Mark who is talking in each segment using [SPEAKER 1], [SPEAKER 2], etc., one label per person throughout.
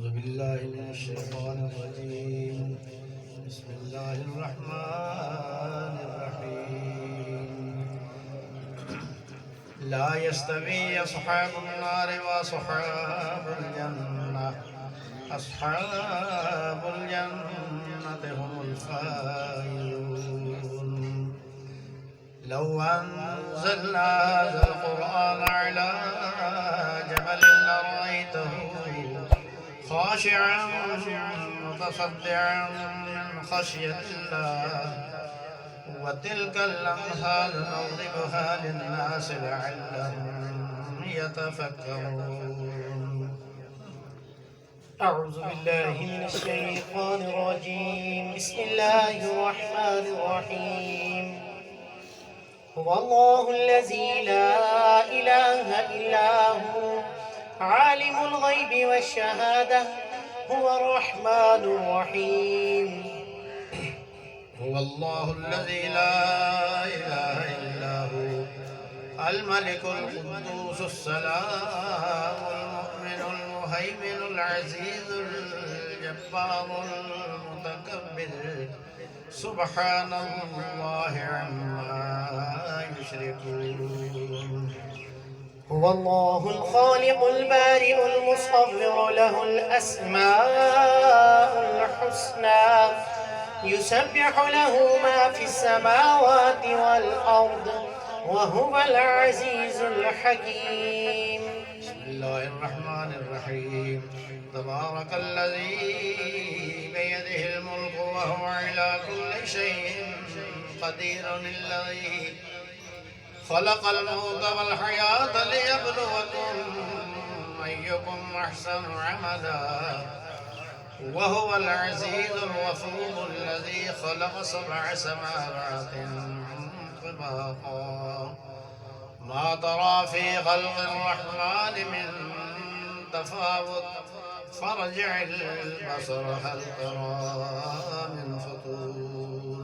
[SPEAKER 1] أعوذ بالله من الشيطان الرجيم. بسم الله الرحمن الرحيم. لا يستوي أصحاب النار وأصحاب الجنة. أصحاب الجنة هم الفائزون. لو أنزلنا هذا القرآن على جبل لرأيته خاشعا متصدعا من خشية الله. وتلك الأمثال نضربها للناس لعلهم يتفكرون.
[SPEAKER 2] أعوذ بالله من الشيطان الرجيم. بسم الله الرحمن الرحيم. هو الله الذي لا إله إلا هو عالم الغيب والشهادة هو الرحمن الرحيم.
[SPEAKER 1] هو الله الذي لا إله إلا هو الملك القدوس السلام المؤمن المهيمن العزيز الجبار المتكبر سبحان الله عما يشركون.
[SPEAKER 2] هو الله الخالق البارئ المصور له الأسماء الحسنى يسبح له ما في السماوات والأرض وهو العزيز الحكيم.
[SPEAKER 1] بسم الله الرحمن الرحيم. تبارك الذي بيده الملك وهو على كل شيء قدير. الذي خلق الموت والحياة ليبلوكم أيكم أحسن عملا وهو العزيز الغفور. الذي خلق 7 سماوات طباقا ما ترى في خلق الرحمن من تفاوت فارجع البصر هل ترى من فطور.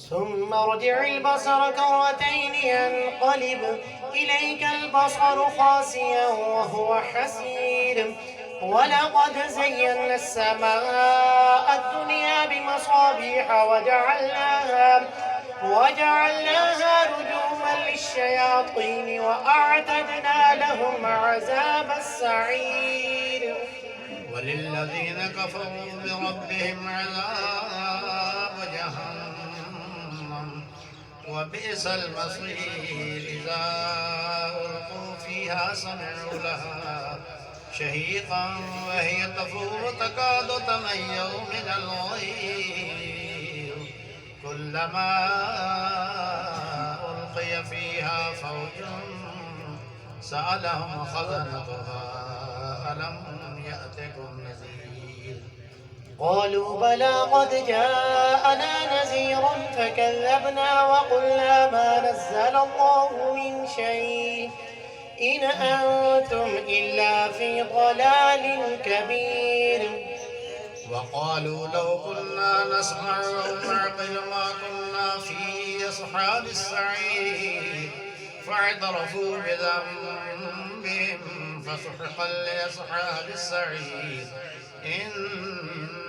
[SPEAKER 2] ثم ارجع البصر كرتين ينقلب إليك البصر خاسئا وهو حسير. ولقد زينا السماء الدنيا بمصابيح وجعلناها رجوما للشياطين وأعتدنا لهم عذاب السعير.
[SPEAKER 1] وللذين كفروا بربهم عذاب جهنم وبئس المصير. إذا ألقوا فيها سمعوا لها شهيقا وهي تفور تكاد تميز من الغيظ كلما ألقي فيها فوج سألهم خزنتها ألم يأتكم نذير.
[SPEAKER 2] قالوا بلى قد جاءنا نذير فكذبنا وقلنا ما نزل الله من شيء إن أنتم إلا في ضلال كبير.
[SPEAKER 1] وقالوا لو كنا نسمع أو نعقل ما كنا في أصحاب السعير. فاعترفوا بذنبهم فسحقا لأصحاب السعير. إن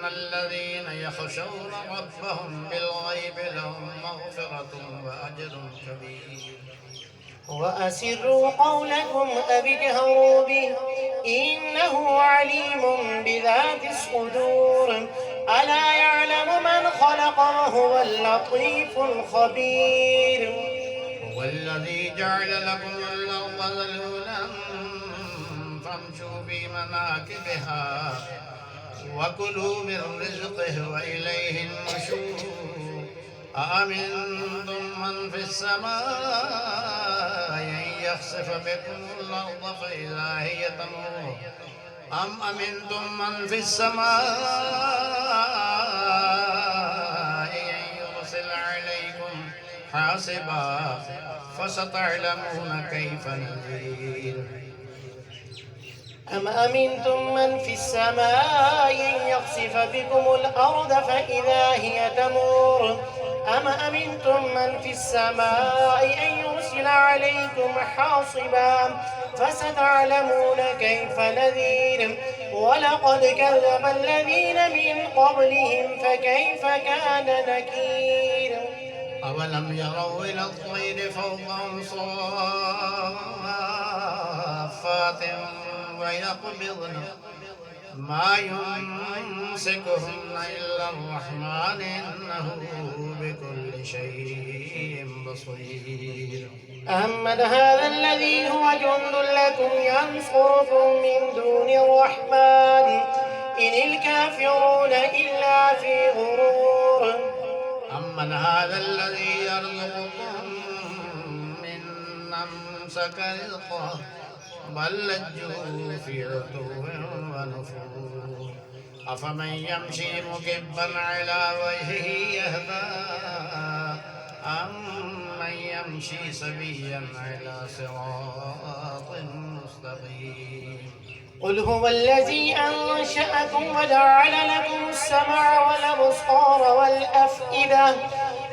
[SPEAKER 1] الذين يخشون ربهم بالغيب لهم مغفرة وأجر كبير.
[SPEAKER 2] وأسروا قولكم أو اجهروا به إنه عليم بذات الصدور. ألا يعلم من خلق وهو اللطيف الخبير.
[SPEAKER 1] هو الذي جعل لكم الأرض ذلولا فامشوا في مناكبها وكلوا من رزقه وإليه النشور. أأمنتم من في السماء أن يخسف بكم الأرض فإذا هي تمور أم أمنتم من في السماء أن يرسل عليكم حاصبا فستعلمون كيف نذير.
[SPEAKER 2] أم أمنتم من في السماء أن يخسف بكم الأرض فإذا هي تمور أم أمنتم من في السماء أن يرسل عليكم حاصبا فستعلمون كيف نذير. ولقد كذب الذين من قبلهم فكيف كان نكير
[SPEAKER 1] أولم يروا إلى الطير فوقهم صافات ويقبضن ما يمسكهن إلا الرحمن إنه بكل شيء بصير
[SPEAKER 2] أمن هذا الذي هو جند لكم ينصركم من دون الرحمن إن الكافرون إلا في غرور
[SPEAKER 1] أمن هذا الذي يرزقكم من أمسك رزقه بل لجوا في عتو ونفور أفمن يمشي مكبا على وجهه يهدى أمن يمشي سويا على صراط مستقيم
[SPEAKER 2] قل هو الذي أنشأكم وجعل لكم السمع والأبصار والأفئدة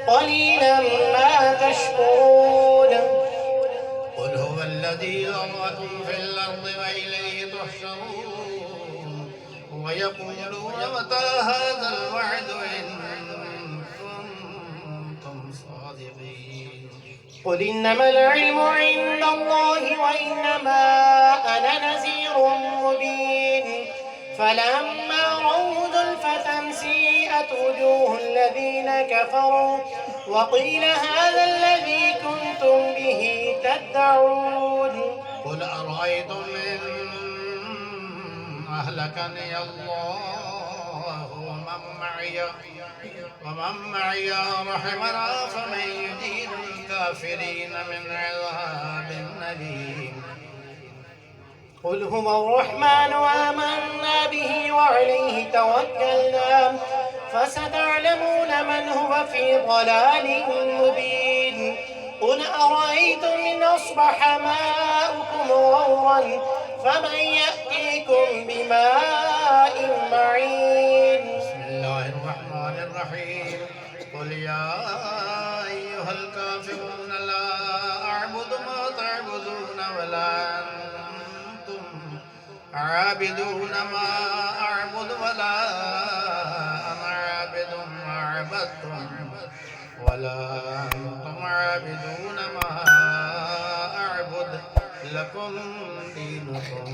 [SPEAKER 2] قليلا ما تشكرون
[SPEAKER 1] قل هو الذي ذرأكم في الأرض وإليه تحشرون ويقولون متى هذا الوعد إن كنتم صادقين
[SPEAKER 2] قل إنما العلم عند الله وإنما أنا نذير مبين فلما رأوا زلفة سيئت وجوه الذين كفروا وقيل هذا الذي كنتم به تدعون
[SPEAKER 1] قل أرأيتم إن أهلكني الله ومن معي رحمنا فمن يجير الكافرين من عذاب أليم
[SPEAKER 2] قل هو الرحمن آمنا به وعليه توكلنا فستعلمون من هو في ضلال مبين قل أرأيتم إن أصبح ماؤكم غورا فمن يأتيكم بماء معين
[SPEAKER 1] بسم الله الرحمن الرحيم قل يا أيها الكافرون لا أعبد ما تعبدون ولا أنتم عابدون ما أعبد ولا أنا عابد ما عبدتم ولا أنتم عابدون ما أعبد لكم دينكم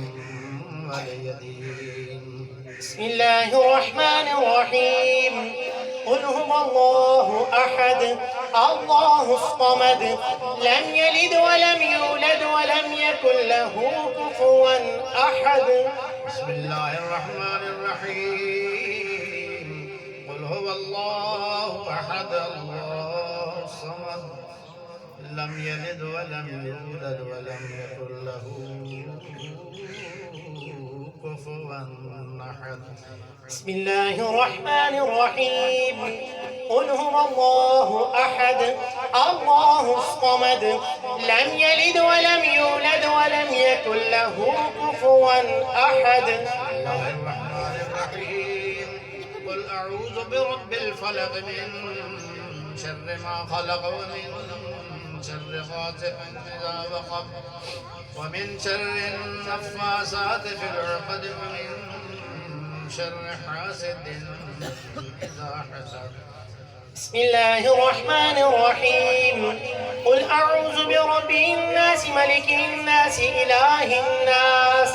[SPEAKER 1] ولي دين
[SPEAKER 2] بسم الله الرحمن الرحيم قل هو الله أحد الله الصمد لم يلد ولم يولد ولم يكن له كفوا أحد
[SPEAKER 1] بسم الله الرحمن الرحيم قل هو الله أحد الله الصمد لم يلد ولم يولد ولم يكن له كفوا أحد
[SPEAKER 2] بسم الله الرحمن الرحيم قل هو الله أحد الله الصمد لم يلد ولم يولد ولم يكن له كفوا أحد
[SPEAKER 1] بسم الله الرحمن الرحيم قل أعوذ برب الفلق من شر ما خلق ومن شر غاسق إذا وقب ومن شر النفاثات في العقد ومن شر حاسد إذا حسد
[SPEAKER 2] بسم الله الرحمن الرحيم قل أعوذ برب الناس ملك الناس إله الناس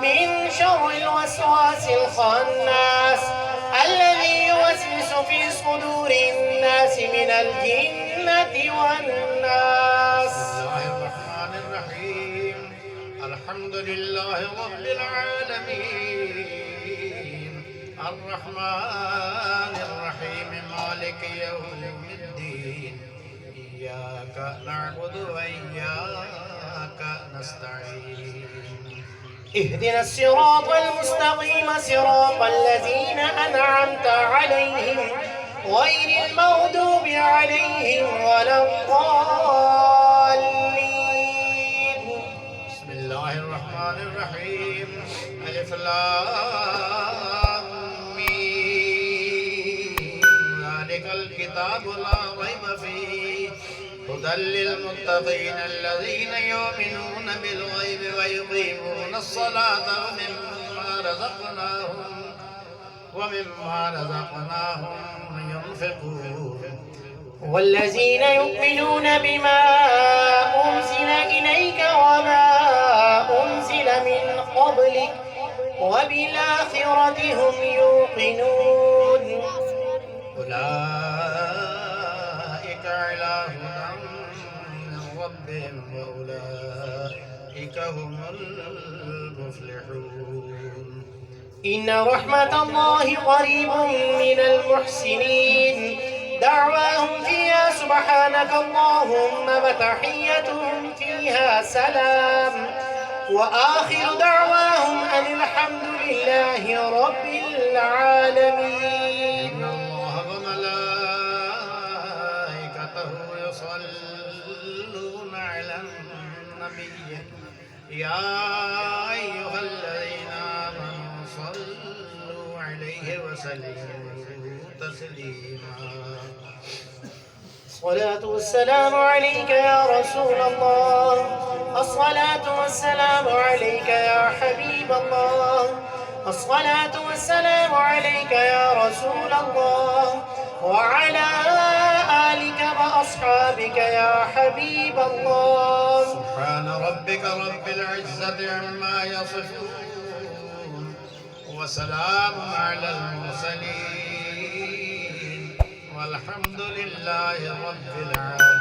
[SPEAKER 2] من شر الوسواس الخناس الذي يوسوس في صدور الناس من الجنة والناس
[SPEAKER 1] بسم الله الرحمن الرحيم الحمد لله رب العالمين الرحمن الرحيم مالك يوم الدين إياك نعبد وإياك نستعين
[SPEAKER 2] اهدنا الصراط المستقيم صراط الذين أنعمت عليهم غير المغضوب عليهم ولا الضالين
[SPEAKER 1] بسم الله الرحمن الرحيم ألف لام ميم ذلك الكتاب لا ريب فيه هدى للمتقين الذين يؤمنون بالغيب ويقيمون الصلاة ومما رزقناهم ينفقون
[SPEAKER 2] والذين يؤمنون بما أنزل إليك وما أنزل من قبلك وبالآخرة هم يوقنون
[SPEAKER 1] أولئك على هدى من ربهم وأولئك هم المفلحون
[SPEAKER 2] إن رحمة الله قريب من المحسنين دعواهم فيها سبحانك اللهم وتحيتهم فيها سلام وآخر دعواهم أن الحمد لله رب العالمين.
[SPEAKER 1] إن الله وملائكته يصلون على النبي يا أيها الذين آمنوا صلوا عليه وسلموا تسليما.
[SPEAKER 2] الصلاة والسلام عليك يا رسول الله، الصلاة والسلام عليك يا حبيب الله، الصلاة والسلام عليك يا رسول الله وعلى آلك وأصحابك يا حبيب الله.
[SPEAKER 1] سبحان ربك رب العزة عما يصفون وسلام على المرسلين والحمد لله رب العالمين.